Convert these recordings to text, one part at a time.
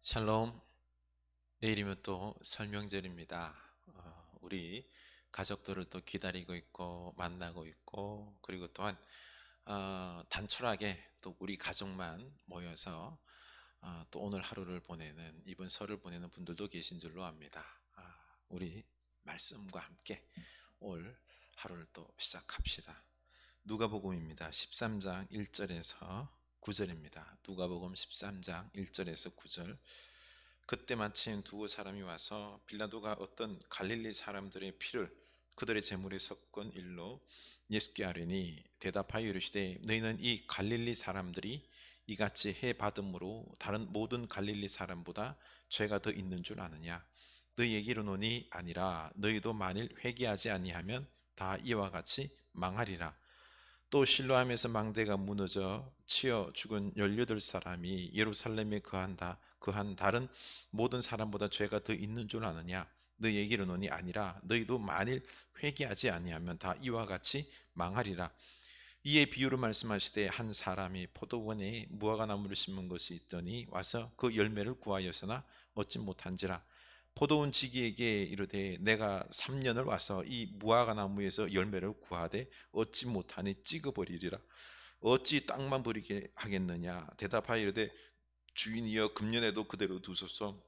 샬롬. 내일이면 또 설명절입니다. 우리 가족들을 또 기다리고 있고 만나고 있고, 그리고 또한 단촐하게 또 우리 가족만 모여서 또 오늘 하루를 보내는, 이번 설을 보내는 분들도 계신 줄로 압니다. 우리 말씀과 함께 올 하루를 또 시작합시다. 누가복음입니다. 13장 1절에서 9절입니다. 누가복음 13장 1절에서 9절. 그때 마침 두 사람이 와서 빌라도가 어떤 갈릴리 사람들의 피를 그들의 제물에 섞은 일로 예수께 아뢰니, 대답하여 이르시되, 너희는 이 갈릴리 사람들이 이같이 해 받음으로 다른 모든 갈릴리 사람보다 죄가 더 있는 줄 아느냐? 너희에게 이르노니 아니라. 너희도 만일 회개하지 아니하면 다 이와 같이 망하리라. 또 실로암에서 망대가 무너져 치여 죽은 18사람이 예루살렘에 그한 다른 모든 사람보다 죄가 더 있는 줄 아느냐? 너희에게 이르노니 아니라. 너희도 만일 회개하지 아니하면 다 이와 같이 망하리라. 이에 비유로 말씀하시되, 한 사람이 포도원에 무화과나무를 심은 것이 있더니 와서 그 열매를 구하였으나 얻지 못한지라. 포도원 지기에게 이르되, 내가 3년을 와서 이 무화과나무에서 열매를 구하되 얻지 못하니 찍어버리리라. 어찌 땅만 버리게 하겠느냐? 대답하여 이르되, 주인이여, 금년에도 그대로 두소서.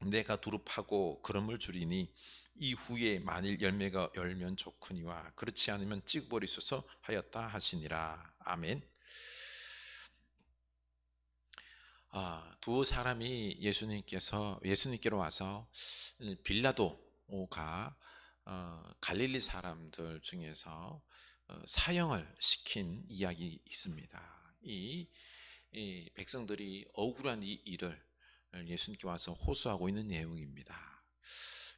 내가 두루 파고 그름을 줄이니 이후에 만일 열매가 열면 좋거니와 그렇지 않으면 찍어버리소서 하였다 하시니라. 아멘. 두 사람이 예수님께로 와서 빌라도가 갈릴리 사람들 중에서 사형을 시킨 이야기 있습니다. 이 백성들이 억울한 이 일을 예수님께 와서 호소하고 있는 내용입니다.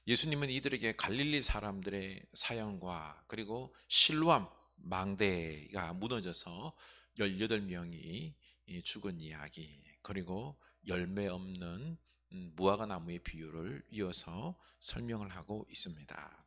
예수님은 이들에게 갈릴리 사람들의 사형과 그리고 실로암 망대가 무너져서 18명이 죽은 이야기, 그리고 열매 없는 무화과 나무의 비유를 이어서 설명을 하고 있습니다.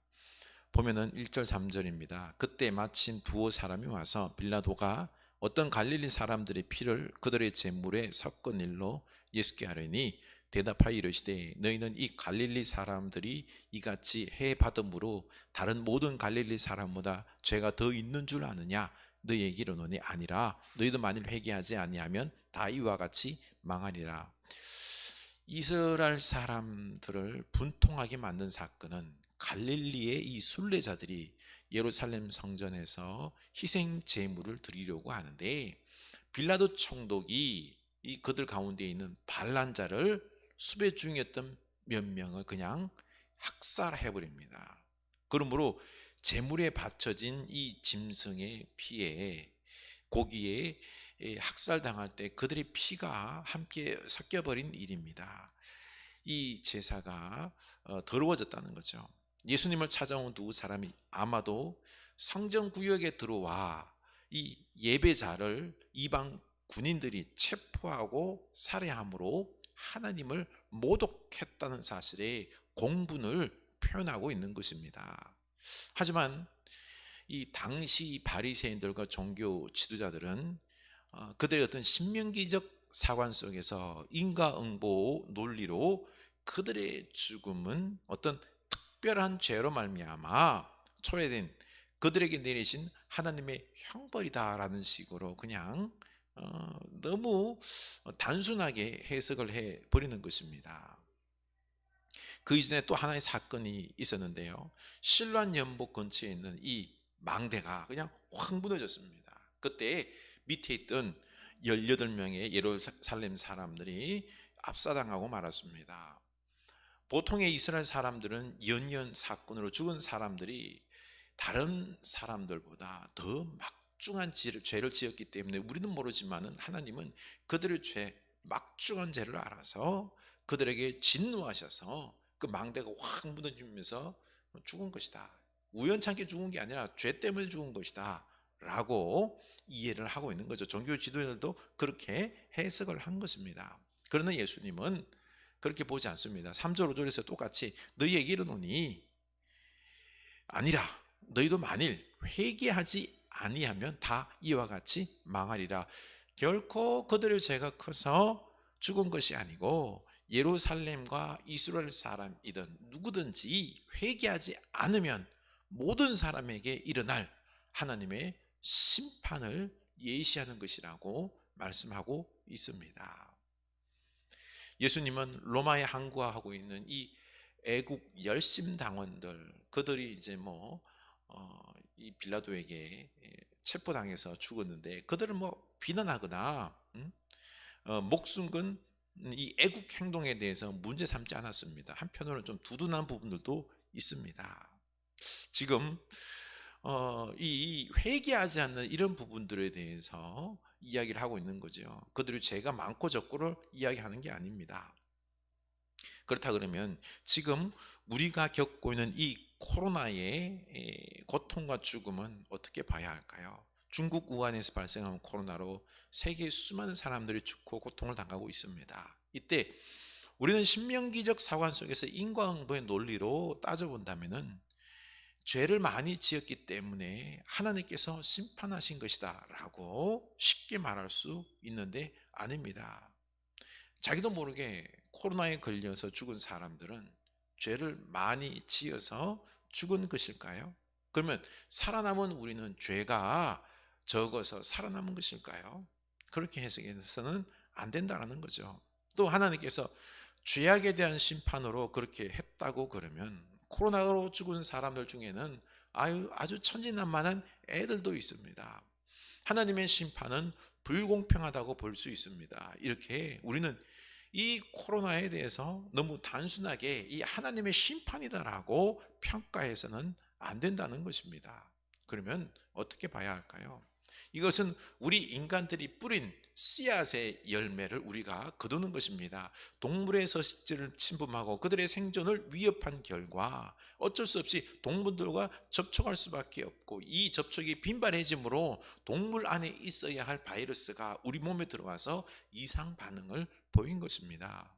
보면은 1절 3절입니다. 그때 마침 두어 사람이 와서 빌라도가 어떤 갈릴리 사람들의 피를 그들의 제물에 섞은 일로 예수께 아뢰니, 대답하여 이르시되, 너희는 이 갈릴리 사람들이 이같이 해 받음으로 다른 모든 갈릴리 사람보다 죄가 더 있는 줄 아느냐? 너희에게 이르노니 아니라. 너희도 만일 회개하지 아니하면 다 이와 같이 망하리라. 이스라엘 사람들을 분통하게 만든 사건은 갈릴리의 이 순례자들이 예루살렘 성전에서 희생 제물을 드리려고 하는데, 빌라도 총독이 이 그들 가운데 있는 반란자를 수배 중이었던 몇 명을 그냥 학살해 버립니다. 그러므로 제물에 바쳐진 이 짐승의 피에, 고기에 학살당할 때 그들의 피가 함께 섞여버린 일입니다. 이 제사가 더러워졌다는 거죠. 예수님을 찾아온 두 사람이 아마도 성전구역에 들어와 이 예배자를 이방 군인들이 체포하고 살해함으로 하나님을 모독했다는 사실에 공분을 표현하고 있는 것입니다. 하지만 이 당시 바리새인들과 종교 지도자들은 그들의 어떤 신명기적 사관 속에서 인과응보 논리로 그들의 죽음은 어떤 특별한 죄로 말미암아 초래된 그들에게 내리신 하나님의 형벌이다라는 식으로 그냥 너무 단순하게 해석을 해버리는 것입니다. 그 이전에 또 하나의 사건이 있었는데요. 실로암 연못 근처에 있는 이 망대가 그냥 확 무너졌습니다. 그때 밑에 있던 18명의 예루살렘 사람들이 압사당하고 말았습니다. 보통의 이스라엘 사람들은 연이은 사건으로 죽은 사람들이 다른 사람들보다 더 막중한 죄를 지었기 때문에 우리는 모르지만 하나님은 그들의 막중한 죄를 알아서 그들에게 진노하셔서 그 망대가 확 무너지면서 죽은 것이다. 우연찮게 죽은 게 아니라 죄 때문에 죽은 것이다 라고 이해를 하고 있는 거죠. 종교 지도자들도 그렇게 해석을 한 것입니다. 그러나 예수님은 그렇게 보지 않습니다. 3절 5절에서 똑같이 너희에게 이르노니 아니라. 너희도 만일 회개하지 아니하면 다 이와 같이 망하리라. 결코 그들의 죄가 커서 죽은 것이 아니고 예루살렘과 이스라엘 사람이든 누구든지 회개하지 않으면 모든 사람에게 일어날 하나님의 심판을 예시하는 것이라고 말씀하고 있습니다. 예수님은 로마에 항구하고 있는 이 애국 열심당원들, 그들이 이제 이 빌라도에게 체포당해서 죽었는데 그들을 비난하거나 목숨 건 이 애국 행동에 대해서 문제 삼지 않았습니다. 한편으로는 좀 두둔한 부분들도 있습니다. 지금 이 회개하지 않는 이런 부분들에 대해서 이야기를 하고 있는 거죠. 그들이 죄가 많고 적고를 이야기하는 게 아닙니다. 그렇다 그러면 지금 우리가 겪고 있는 이 코로나의 고통과 죽음은 어떻게 봐야 할까요? 중국 우한에서 발생한 코로나로 세계 수많은 사람들이 죽고 고통을 당하고 있습니다. 이때 우리는 신명기적 사관 속에서 인과응보의 논리로 따져본다면은 죄를 많이 지었기 때문에 하나님께서 심판하신 것이다 라고 쉽게 말할 수 있는데 아닙니다. 자기도 모르게 코로나에 걸려서 죽은 사람들은 죄를 많이 지어서 죽은 것일까요? 그러면 살아남은 우리는 죄가 적어서 살아남은 것일까요? 그렇게 해석해서는 안 된다는 거죠. 또 하나님께서 죄악에 대한 심판으로 그렇게 했다고 그러면 코로나로 죽은 사람들 중에는 아주 천진난만한 애들도 있습니다. 하나님의 심판은 불공평하다고 볼 수 있습니다. 이렇게 우리는 이 코로나에 대해서 너무 단순하게 이 하나님의 심판이다라고 평가해서는 안 된다는 것입니다. 그러면 어떻게 봐야 할까요? 이것은 우리 인간들이 뿌린 씨앗의 열매를 우리가 거두는 것입니다. 동물의 서식지를 침범하고 그들의 생존을 위협한 결과 어쩔 수 없이 동물들과 접촉할 수밖에 없고, 이 접촉이 빈번해지므로 동물 안에 있어야 할 바이러스가 우리 몸에 들어와서 이상 반응을 보인 것입니다.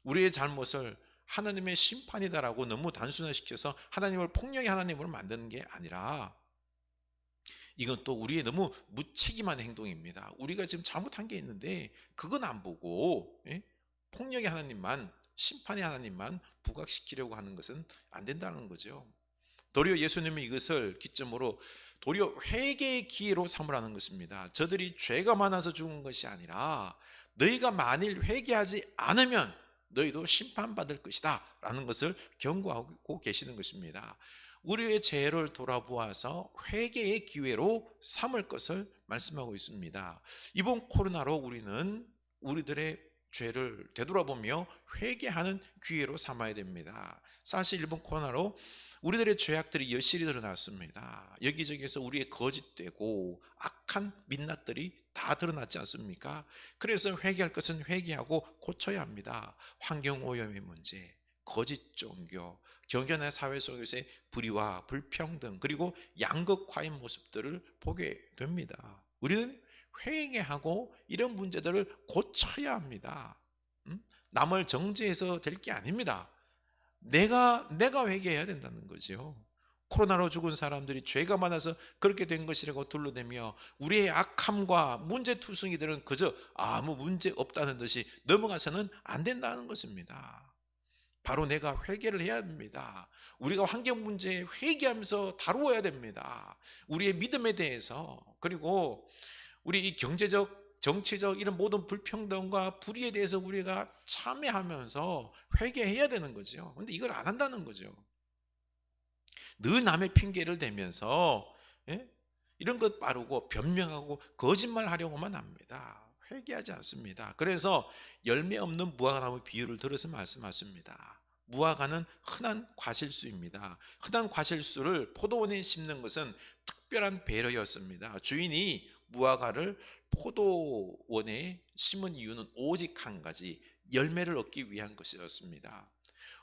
우리의 잘못을 하나님의 심판이다라고 너무 단순화시켜서 하나님을 폭력의 하나님으로 만드는 게 아니라, 이건 또 우리의 너무 무책임한 행동입니다. 우리가 지금 잘못한 게 있는데 그건 안 보고 폭력의 하나님만, 심판의 하나님만 부각시키려고 하는 것은 안 된다는 거죠. 도리어 예수님은 이것을 기점으로 도리어 회개의 기회로 삼으라는 것입니다. 저들이 죄가 많아서 죽은 것이 아니라 너희가 만일 회개하지 않으면 너희도 심판받을 것이다 라는 것을 경고하고 계시는 것입니다. 우리의 죄를 돌아보아서 회개의 기회로 삼을 것을 말씀하고 있습니다. 이번 코로나로 우리는 우리들의 죄를 되돌아보며 회개하는 기회로 삼아야 됩니다. 사실 이번 코로나로 우리들의 죄악들이 여실히 드러났습니다. 여기저기서 우리의 거짓되고 악한 민낯들이 다 드러났지 않습니까? 그래서 회개할 것은 회개하고 고쳐야 합니다. 환경오염의 문제, 거짓 종교, 경건한 사회 속에서의 불의와 불평등, 그리고 양극화의 모습들을 보게 됩니다. 우리는 회개하고 이런 문제들을 고쳐야 합니다. 남을 정죄해서 될 게 아닙니다. 내가 회개해야 된다는 거죠. 코로나로 죽은 사람들이 죄가 많아서 그렇게 된 것이라고 둘러대며 우리의 악함과 문제투성이들은 그저 아무 문제 없다는 듯이 넘어가서는 안 된다는 것입니다. 바로 내가 회개를 해야 됩니다. 우리가 환경 문제에 회개하면서 다루어야 됩니다. 우리의 믿음에 대해서, 그리고 우리 이 경제적, 정치적 이런 모든 불평등과 불의에 대해서 우리가 참여하면서 회개해야 되는 거죠. 근데 이걸 안 한다는 거죠. 늘 남의 핑계를 대면서 이런 것 빠르고 변명하고 거짓말하려고만 합니다. 회개하지 않습니다. 그래서 열매 없는 무화과나무 비유를 들어서 말씀하십니다. 무화과는 흔한 과실수입니다. 흔한 과실수를 포도원에 심는 것은 특별한 배려였습니다. 주인이 무화과를 포도원에 심은 이유는 오직 한 가지, 열매를 얻기 위한 것이었습니다.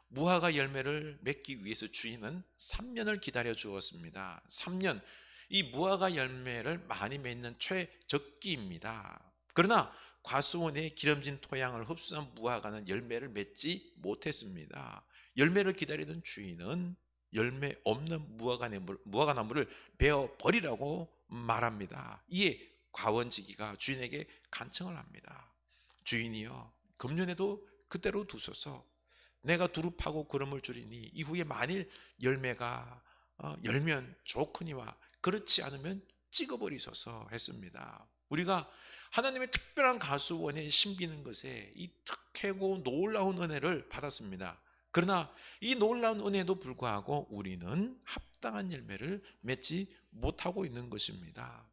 무화과 열매를 맺기 위해서 주인은 3년을 기다려 주었습니다. 3년, 이 무화과 열매를 많이 맺는 최적기입니다. 그러나 과수원의 기름진 토양을 흡수한 무화과는 열매를 맺지 못했습니다. 열매를 기다리던 주인은 열매 없는 무화과나무를 베어 버리라고 말합니다. 이에 과원지기가 주인에게 간청을 합니다. 주인이여, 금년에도 그대로 두소서. 내가 두릅하고 그름을 주리니 이후에 만일 열매가 열면 좋거니와 그렇지 않으면 찍어버리소서 했습니다. 우리가 하나님의 특별한 가수원에 심기는 것에 이 특혜고 놀라운 은혜를 받았습니다. 그러나 이 놀라운 은혜도 불구하고 우리는 합당한 열매를 맺지 못하고 있는 것입니다.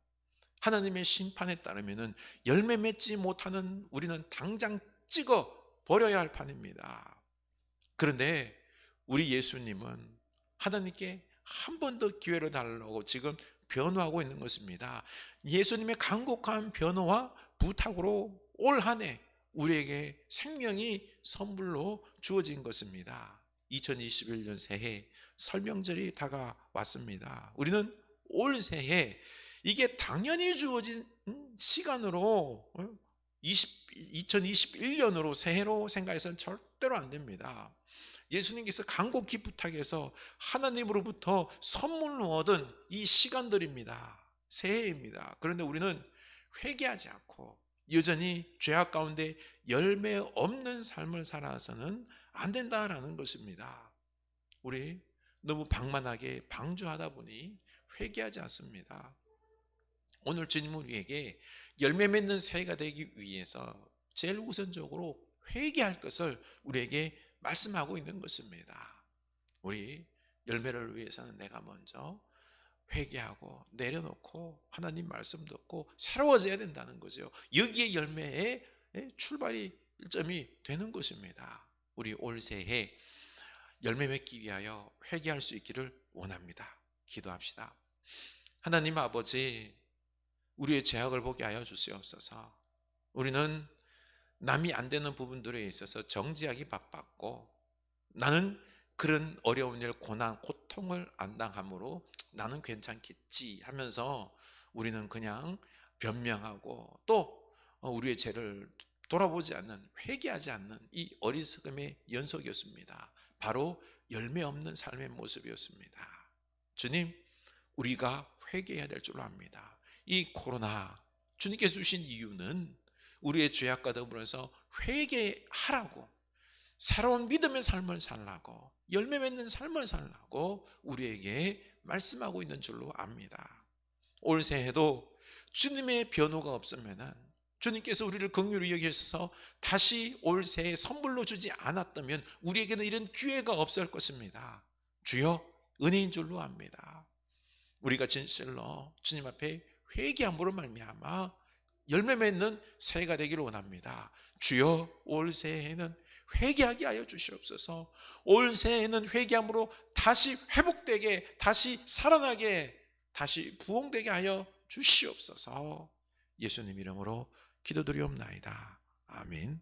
하나님의 심판에 따르면 열매 맺지 못하는 우리는 당장 찍어 버려야 할 판입니다. 그런데 우리 예수님은 하나님께 한 번 더 기회를 달라고 지금 변호하고 있는 것입니다. 예수님의 간곡한 변호와 부탁으로 올 한 해 우리에게 생명이 선물로 주어진 것입니다. 2021년 새해 설명절이 다가왔습니다. 우리는 올 새해 이게 당연히 주어진 시간으로 2021년으로 새해로 생각해서는 절대로 안 됩니다. 예수님께서 간곡히 부탁해서 하나님으로부터 선물로 얻은 이 시간들입니다. 새해입니다. 그런데 우리는 회개하지 않고 여전히 죄악 가운데 열매 없는 삶을 살아서는 안 된다라는 것입니다. 우리 너무 방만하게 방주하다 보니 회개하지 않습니다. 오늘 주님은 우리에게 열매 맺는 새해가 되기 위해서 제일 우선적으로 회개할 것을 우리에게 말씀하고 있는 것입니다. 우리 열매를 위해서는 내가 먼저 회개하고 내려놓고 하나님 말씀 듣고 새로워져야 된다는 거죠. 여기에 열매의 출발이 일점이 되는 것입니다. 우리 올 새해 열매 맺기 위하여 회개할 수 있기를 원합니다. 기도합시다. 하나님 아버지, 우리의 죄악을 보게 하여 주시옵소서. 우리는 남이 안 되는 부분들에 있어서 정지하기 바빴고, 나는 그런 어려운 일, 고난, 고통을 안 당함으로 나는 괜찮겠지 하면서 우리는 그냥 변명하고 또 우리의 죄를 돌아보지 않는, 회개하지 않는 이 어리석음의 연속이었습니다. 바로 열매 없는 삶의 모습이었습니다. 주님, 우리가 회개해야 될 줄 압니다. 이 코로나 주님께서 주신 이유는 우리의 죄악과 더불어서 회개하라고, 새로운 믿음의 삶을 살라고, 열매 맺는 삶을 살라고 우리에게 말씀하고 있는 줄로 압니다. 올 새해도 주님의 변호가 없으면, 주님께서 우리를 긍휼히 여기셔서 다시 올 새해 선물로 주지 않았다면 우리에게는 이런 기회가 없을 것입니다. 주여, 은혜인 줄로 압니다. 우리가 진실로 주님 앞에 회개함으로 말미암아 열매 맺는 새해가 되기를 원합니다. 주여, 올 새해에는 회개하게 하여 주시옵소서. 올 새해에는 회개함으로 다시 회복되게, 다시 살아나게, 다시 부흥되게 하여 주시옵소서. 예수님 이름으로 기도드리옵나이다. 아멘.